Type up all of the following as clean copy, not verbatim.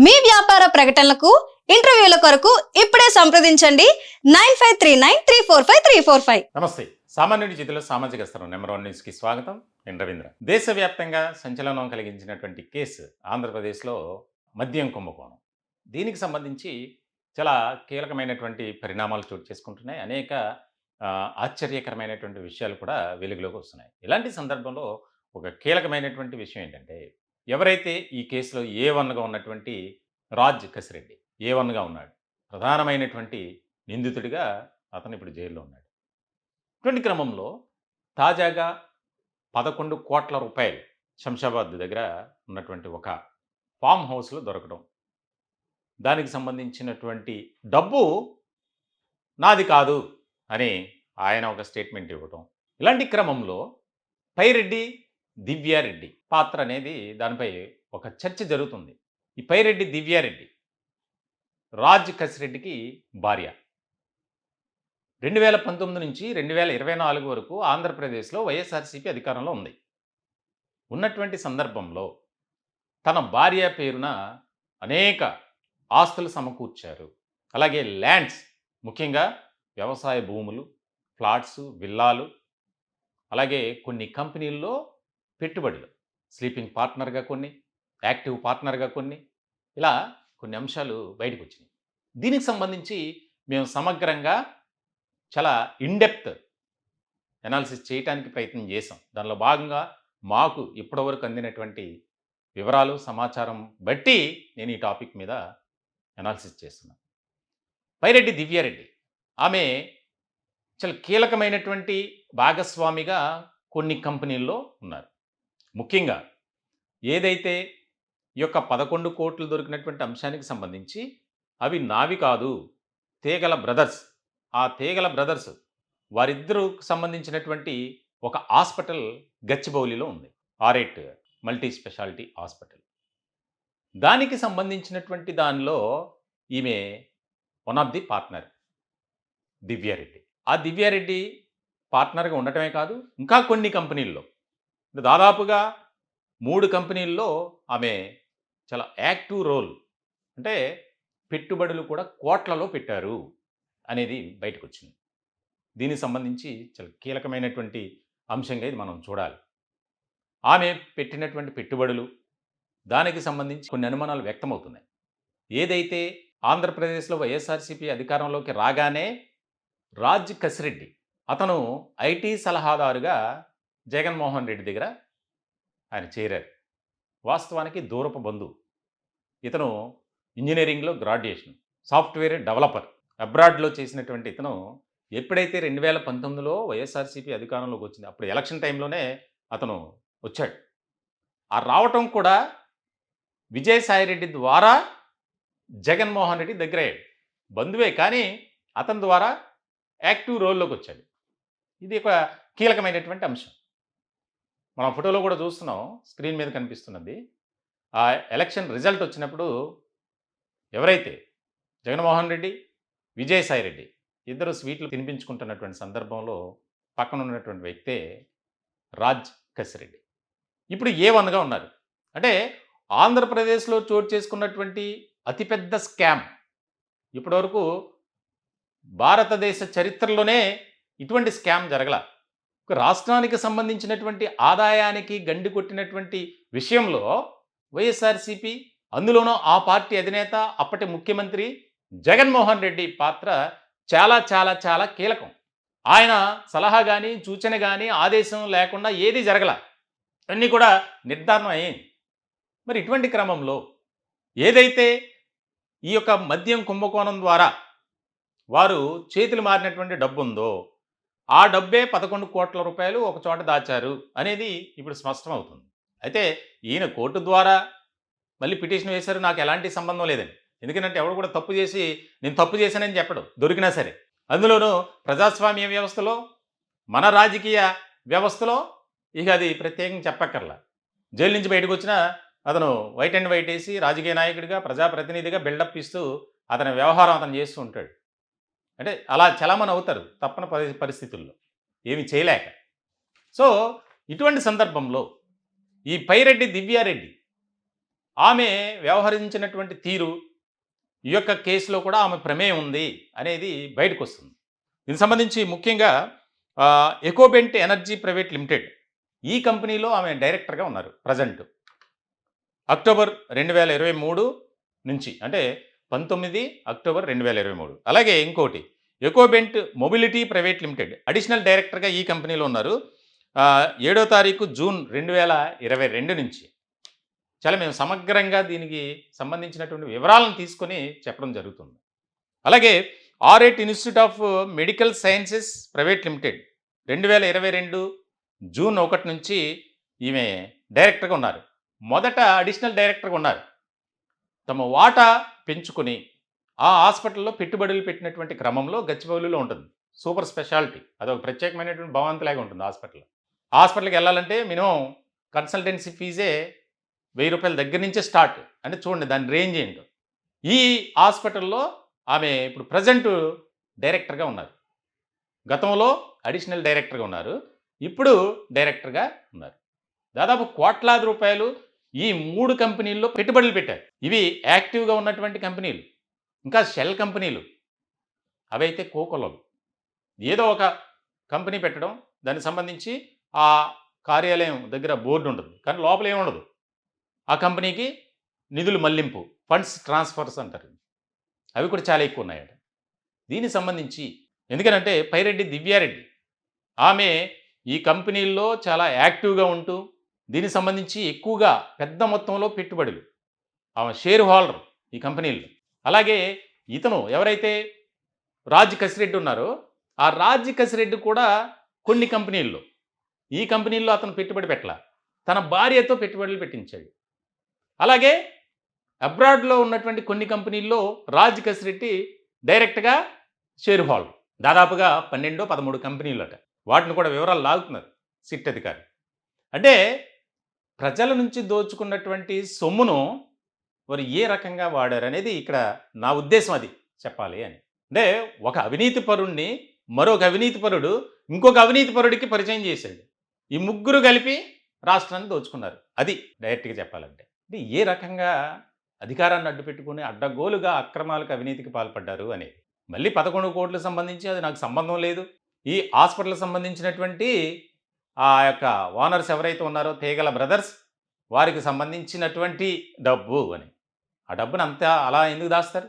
మీ వ్యాపార ప్రకటనలకు ఇంటర్వ్యూల కొరకు ఇప్పుడే సంప్రదించండి 9539345345. నమస్తే. సామాన్యుడి చేతిలో సామాజిక స్థరం నెంబర్ 1 న్యూస్కి స్వాగతం. నేను రవీంద్ర. దేశవ్యాప్తంగా సంచలనం కలిగించినటువంటి కేసు ఆంధ్రప్రదేశ్లో మద్యం కుంభకోణం. దీనికి సంబంధించి చాలా కీలకమైనటువంటి పరిణామాలు చోటు చేసుకుంటున్నాయి. అనేక ఆశ్చర్యకరమైనటువంటి విషయాలు కూడా వెలుగులోకి వస్తున్నాయి. ఇలాంటి సందర్భంలో ఒక కీలకమైనటువంటి విషయం ఏంటంటే, ఎవరైతే ఈ కేసులో A1గా ఉన్నటువంటి రాజ్ కసిరెడ్డి A1గా ఉన్నాడు. ప్రధానమైనటువంటి నిందితుడిగా అతను ఇప్పుడు జైల్లో ఉన్నాడు. ఇటువంటి క్రమంలో తాజాగా 11 కోట్ల రూపాయలు శంషాబాద్ దగ్గర ఉన్నటువంటి ఒక ఫామ్ హౌస్లో దొరకడం, దానికి సంబంధించినటువంటి డబ్బు నాది కాదు అని ఆయన ఒక స్టేట్మెంట్ ఇవ్వటం. ఇలాంటి క్రమంలో పైరెడ్డి దివ్యారెడ్డి పాత్ర అనేది దానిపై ఒక చర్చ జరుగుతుంది. ఈ పైరెడ్డి దివ్యారెడ్డి రాజ్ కసిరెడ్డికి భార్య. 2019 నుంచి 2024 వరకు ఆంధ్రప్రదేశ్లో వైఎస్ఆర్సీపీ అధికారంలో ఉంది. ఉన్నటువంటి సందర్భంలో తన భార్య పేరున అనేక ఆస్తులు సమకూర్చారు. అలాగే ల్యాండ్స్, ముఖ్యంగా వ్యవసాయ భూములు, ఫ్లాట్స్, విల్లాలు, అలాగే కొన్ని కంపెనీల్లో పెట్టుబడులు, స్లీపింగ్ పార్ట్నర్గా కొన్ని, యాక్టివ్ పార్ట్నర్గా కొన్ని, ఇలా కొన్ని అంశాలు బయటకు వచ్చినాయి. దీనికి సంబంధించి మేము సమగ్రంగా చాలా ఇన్డెప్త్ అనాలిసిస్ చేయడానికి ప్రయత్నం చేసాం. దానిలో భాగంగా మాకు ఇప్పటివరకు అందినటువంటి వివరాలు, సమాచారం బట్టి నేను ఈ టాపిక్ మీద అనాలిసిస్ చేస్తున్నాను. పైరెడ్డి దివ్యారెడ్డి ఆమె చాలా కీలకమైనటువంటి భాగస్వామిగా కొన్ని కంపెనీల్లో ఉన్నారు. ముఖ్యంగా ఏదైతే ఈ యొక్క 11 కోట్లు దొరికినటువంటి అంశానికి సంబంధించి అవి నావి కాదు, తేగల బ్రదర్స్, ఆ తేగల బ్రదర్స్ వారిద్దరికి సంబంధించినటువంటి ఒక హాస్పిటల్ గచ్చిబౌలిలో ఉంది, R8 మల్టీ స్పెషాలిటీ హాస్పిటల్. దానికి సంబంధించినటువంటి దానిలో ఈమె one of the partner Divya Reddy. ఆ దివ్యారెడ్డి పార్ట్నర్గా ఉండటమే కాదు, ఇంకా కొన్ని కంపెనీల్లో, దాదాపుగా 3 కంపెనీల్లో ఆమె చాలా యాక్టివ్ రోల్, అంటే పెట్టుబడులు కూడా కోట్లలో పెట్టారు అనేది బయటకు వచ్చింది. దీనికి సంబంధించి చాలా కీలకమైనటువంటి అంశంగా ఇది మనం చూడాలి. ఆమె పెట్టినటువంటి పెట్టుబడులు, దానికి సంబంధించి కొన్ని అనుమానాలు వ్యక్తమవుతున్నాయి. ఏదైతే ఆంధ్రప్రదేశ్లో వైఎస్ఆర్సీపీ అధికారంలోకి రాగానే రాజ్ కసిరెడ్డి అతను ఐటీ సలహాదారుగా జగన్మోహన్ రెడ్డి దగ్గర ఆయన చేరారు. వాస్తవానికి దూరపు బంధువు. ఇతను ఇంజనీరింగ్లో గ్రాడ్యుయేషన్, సాఫ్ట్వేర్ డెవలపర్, అబ్రాడ్లో చేసినటువంటి ఇతను ఎప్పుడైతే 2019లో వైఎస్ఆర్సీపీ అధికారంలోకి వచ్చింది, అప్పుడు ఎలక్షన్ టైంలోనే అతను వచ్చాడు. ఆ రావటం కూడా విజయసాయిరెడ్డి ద్వారా జగన్మోహన్ రెడ్డి దగ్గరయ్యాడు. బంధువే కానీ అతని ద్వారా యాక్టివ్ రోల్లోకి వచ్చాడు. ఇది ఒక కీలకమైనటువంటి అంశం. మనం ఫోటోలో కూడా చూస్తున్నాం, స్క్రీన్ మీద కనిపిస్తున్నది. ఆ ఎలక్షన్ రిజల్ట్ వచ్చినప్పుడు ఎవరైతే జగన్మోహన్ రెడ్డి, విజయసాయిరెడ్డి ఇద్దరు స్వీట్లు తినిపించుకుంటున్నటువంటి సందర్భంలో పక్కన ఉన్నటువంటి వ్యక్తే రాజ్ కసిరెడ్డి. ఇప్పుడు A1గా ఉన్నారు. అంటే ఆంధ్రప్రదేశ్లో చోటు చేసుకున్నటువంటి అతిపెద్ద స్కామ్, ఇప్పటివరకు భారతదేశ చరిత్రలోనే ఇటువంటి స్కామ్ జరగల. ఒక రాష్ట్రానికి సంబంధించినటువంటి ఆదాయానికి గండి కొట్టినటువంటి విషయంలో వైఎస్ఆర్సీపీ, అందులోనూ ఆ పార్టీ అధినేత అప్పటి ముఖ్యమంత్రి జగన్మోహన్ రెడ్డి పాత్ర చాలా చాలా చాలా కీలకం. ఆయన సలహా కానీ, సూచన కానీ, ఆదేశం లేకుండా ఏది జరగల, అన్నీ కూడా నిర్ధారణ అయ్యింది. మరి ఇటువంటి క్రమంలో ఏదైతే ఈ యొక్క మద్యం కుంభకోణం ద్వారా వారు చేతులు మారినటువంటి డబ్బు ఉందో, ఆ డబ్బే 11 కోట్ల రూపాయలు ఒక చోట దాచారు అనేది ఇప్పుడు స్పష్టమవుతుంది. అయితే ఈయన కోర్టు ద్వారా మళ్ళీ పిటిషన్ వేశారు, నాకు ఎలాంటి సంబంధం లేదని. ఎందుకంటే ఎవడు కూడా తప్పు చేసి నేను తప్పు చేశానని చెప్పడు, దొరికినా సరే. అందులోనూ ప్రజాస్వామ్య వ్యవస్థలో, మన రాజకీయ వ్యవస్థలో ఇక అది ప్రత్యేకంగా చెప్పక్కర్లా. జైలు నుంచి బయటకు వచ్చినా అతను వైట్ అండ్ వైట్ వేసి రాజకీయ నాయకుడిగా, ప్రజాప్రతినిధిగా బిల్డప్ ఇస్తూ అతని వ్యవహారం అతను చేస్తూ ఉంటాడు. అంటే అలా చలామణి అవుతారు తప్పని పరిస్థితుల్లో, ఏమి చేయలేక. సో ఇటువంటి సందర్భంలో ఈ పైరెడ్డి దివ్యారెడ్డి ఆమె వ్యవహరించినటువంటి తీరు, ఈ యొక్క కేసులో కూడా ఆమె ప్రమేయం ఉంది అనేది బయటకు వస్తుంది. దీనికి సంబంధించి ముఖ్యంగా ఎకోబెంట్ ఎనర్జీ ప్రైవేట్ లిమిటెడ్ ఈ కంపెనీలో ఆమె డైరెక్టర్గా ఉన్నారు ప్రజెంట్. అక్టోబర్ 2023 నుంచి, అంటే 19 అక్టోబర్ 2023. అలాగే ఇంకోటి ఎకోబెంట్ మొబిలిటీ ప్రైవేట్ లిమిటెడ్ అడిషనల్ డైరెక్టర్గా ఈ కంపెనీలో ఉన్నారు. 7వ తారీఖు జూన్ 2022 నుంచి. చాలా మేము సమగ్రంగా దీనికి సంబంధించినటువంటి వివరాలను తీసుకొని చెప్పడం జరుగుతుంది. అలాగే ఆర్ఎట్ institute of medical sciences private limited 2022 June 1 నుంచి ఈమె డైరెక్టర్గా ఉన్నారు. మొదట అడిషనల్ డైరెక్టర్గా ఉన్నారు. తమ వాటా పెంచుకొని ఆ హాస్పిటల్లో పెట్టుబడులు పెట్టినటువంటి క్రమంలో గచ్చిబౌలిలో ఉంటుంది సూపర్ స్పెషాలిటీ. అదొక ప్రత్యేకమైనటువంటి భవంతిలాగా ఉంటుంది హాస్పిటల్. హాస్పిటల్కి వెళ్ళాలంటే మినిమం కన్సల్టెన్సీ ఫీజే ₹1000 దగ్గర నుంచే స్టార్ట్. అంటే చూడండి దాని రేంజ్ ఏంటో. ఈ హాస్పిటల్లో ఆమె ఇప్పుడు ప్రజెంట్ డైరెక్టర్గా ఉన్నారు. గతంలో అడిషనల్ డైరెక్టర్గా ఉన్నారు, ఇప్పుడు డైరెక్టర్గా ఉన్నారు. దాదాపు కోట్లాది రూపాయలు ఈ 3 కంపెనీల్లో పెట్టుబడులు పెట్టారు. ఇవి యాక్టివ్గా ఉన్నటువంటి కంపెనీలు. ఇంకా షెల్ కంపెనీలు, అవైతే కోకొల్లలు. ఏదో ఒక కంపెనీ పెట్టడం, దానికి సంబంధించి ఆ కార్యాలయం దగ్గర బోర్డు ఉంటుంది, కానీ లోపల ఏముండదు. ఆ కంపెనీకి నిధులు మళ్లింపు, ఫండ్స్ ట్రాన్స్ఫర్స్ అంటారు, అవి కూడా చాలా ఎక్కువ ఉన్నాయట. దీనికి సంబంధించి ఎందుకనంటే పైరెడ్డి దివ్యారెడ్డి ఆమె ఈ కంపెనీల్లో చాలా యాక్టివ్గా ఉంటూ దీనికి సంబంధించి ఎక్కువగా పెద్ద మొత్తంలో పెట్టుబడులు, ఆమె షేర్ హోల్డర్ ఈ కంపెనీల్లో. అలాగే ఇతను ఎవరైతే రాజ్ కసిరెడ్డి ఉన్నారో ఆ రాజ్ కసిరెడ్డి కూడా కొన్ని కంపెనీల్లో, ఈ కంపెనీల్లో అతను పెట్టుబడి పెట్టాల, తన భార్యతో పెట్టుబడులు పెట్టించాడు. అలాగే అబ్రాడ్లో ఉన్నటువంటి కొన్ని కంపెనీల్లో రాజ్ కసిరెడ్డి డైరెక్ట్గా షేర్ హోల్డర్. దాదాపుగా 12-13 కంపెనీలు అట. వాటిని కూడా వివరాలు లాగుతున్నారు సిట్ అధికారి. అంటే ప్రజల నుంచి దోచుకున్నటువంటి సొమ్మును వారు ఏ రకంగా వాడారు అనేది ఇక్కడ నా ఉద్దేశం, అది చెప్పాలి అని. అంటే ఒక అవినీతి పరుణ్ణి మరొక అవినీతి పరుడు ఇంకొక అవినీతి పరుడికి పరిచయం చేశాడు. ఈ ముగ్గురు కలిపి రాష్ట్రాన్ని దోచుకున్నారు. అది డైరెక్ట్గా చెప్పాలంటే. అంటే ఏ రకంగా అధికారాన్ని అడ్డుపెట్టుకుని అడ్డగోలుగా అక్రమాలకు అవినీతికి పాల్పడ్డారు అనేది. మళ్ళీ 11 కోట్లకు సంబంధించి అది నాకు సంబంధం లేదు. ఈ హాస్పిటల్కి సంబంధించినటువంటి ఆ యొక్క ఓనర్స్ ఎవరైతే ఉన్నారో తేగల బ్రదర్స్, వారికి సంబంధించినటువంటి డబ్బు అని. ఆ డబ్బును అంతా అలా ఎందుకు దాస్తారు?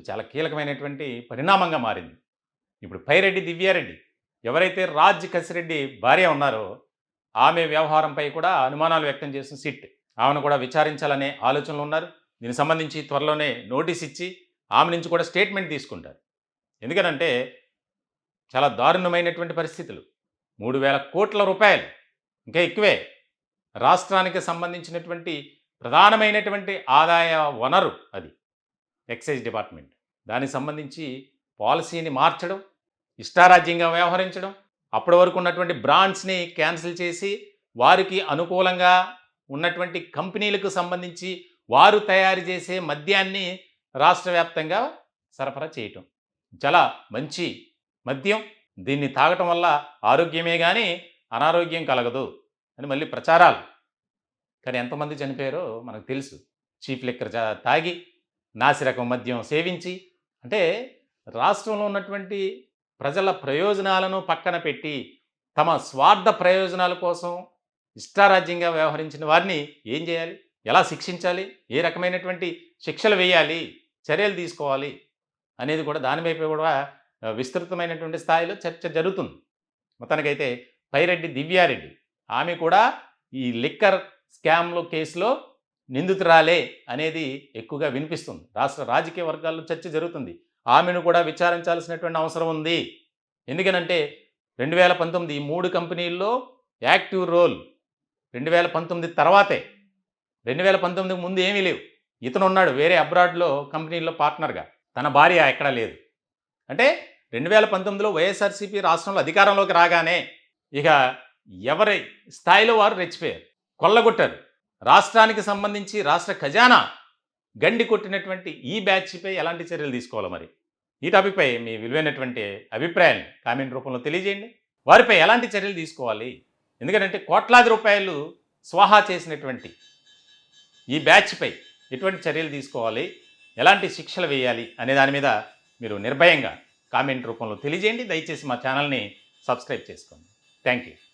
చాలా కీలకమైనటువంటి పరిణామంగా మారింది. ఇప్పుడు పైరెడ్డి దివ్యారెడ్డి ఎవరైతే రాజ్ కసిరెడ్డి భార్య ఉన్నారో ఆమె వ్యవహారంపై కూడా అనుమానాలు వ్యక్తం చేసిన సిట్ ఆమెను కూడా విచారించాలనే ఆలోచనలు ఉన్నారు. దీనికి సంబంధించి త్వరలోనే నోటీస్ ఇచ్చి ఆమె నుంచి కూడా స్టేట్మెంట్ తీసుకుంటారు. ఎందుకనంటే చాలా దారుణమైనటువంటి పరిస్థితులు. 3,000 కోట్ల రూపాయలు, ఇంకా ఎక్కువే, రాష్ట్రానికి సంబంధించినటువంటి ప్రధానమైనటువంటి ఆదాయ వనరు అది ఎక్సైజ్ డిపార్ట్మెంట్. దానికి సంబంధించి పాలసీని మార్చడం, ఇష్టారాజ్యంగా వ్యవహరించడం, అప్పటి వరకు ఉన్నటువంటి బ్రాండ్స్ని క్యాన్సిల్ చేసి వారికి అనుకూలంగా ఉన్నటువంటి కంపెనీలకు సంబంధించి వారు తయారు చేసే మద్యాన్ని రాష్ట్ర వ్యాప్తంగా సరఫరా చేయటం. చాలా మంచి మద్యం, దీన్ని తాగటం వల్ల ఆరోగ్యమే కానీ అనారోగ్యం కలగదు అని మళ్ళీ ప్రచారాలు. కానీ ఎంతమంది చనిపోయారో మనకు తెలుసు. చీప్ లిక్కర్ తాగి నాసిరకం మద్యం సేవించి. అంటే రాష్ట్రంలో ఉన్నటువంటి ప్రజల ప్రయోజనాలను పక్కన పెట్టి తమ స్వార్థ ప్రయోజనాల కోసం ఇష్టారాజ్యంగా వ్యవహరించిన వారిని ఏం చేయాలి, ఎలా శిక్షించాలి, ఏ రకమైనటువంటి శిక్షలు వేయాలి, చర్యలు తీసుకోవాలి అనేది కూడా దానిపై కూడా విస్తృతమైనటువంటి స్థాయిలో చర్చ జరుగుతుంది. మొత్తానికైతే పైరెడ్డి దివ్యారెడ్డి ఆమె కూడా ఈ లిక్కర్ స్కామ్లో కేసులో నిందితురాలే అనేది ఎక్కువగా వినిపిస్తుంది. రాష్ట్ర రాజకీయ వర్గాల్లో చర్చ జరుగుతుంది. ఆమెను కూడా విచారించాల్సినటువంటి అవసరం ఉంది. ఎందుకనంటే 2019 ఈ 3 కంపెనీల్లో యాక్టివ్ రోల్ 2019 తర్వాతే. 2019 ముందు ఏమీ లేవు. ఇతను ఉన్నాడు వేరే అబ్రాడ్లో కంపెనీల్లో పార్ట్నర్గా, తన భార్య ఎక్కడా లేదు. అంటే 2019లో వైఎస్ఆర్సీపీ రాష్ట్రంలో అధికారంలోకి రాగానే ఇక ఎవరి స్థాయిలో వారు రెచ్చిపోయారు, కొల్లగొట్టారు. రాష్ట్రానికి సంబంధించి రాష్ట్ర ఖజానా గండి కొట్టినటువంటి ఈ బ్యాచ్పై ఎలాంటి చర్యలు తీసుకోవాలి? మరి ఈ టాపిక్పై మీ విలువైనటువంటి అభిప్రాయాన్ని కామెంట్ రూపంలో తెలియజేయండి. వారిపై ఎలాంటి చర్యలు తీసుకోవాలి? ఎందుకంటే కోట్లాది రూపాయలు స్వాహా చేసినటువంటి ఈ బ్యాచ్పై ఎటువంటి చర్యలు తీసుకోవాలి, ఎలాంటి శిక్షలు వేయాలి అనే దాని మీద మీరు నిర్భయంగా కామెంట్ రూపంలో తెలియజేయండి. దయచేసి మా ఛానల్ని సబ్స్క్రైబ్ చేసుకోండి. Thank you.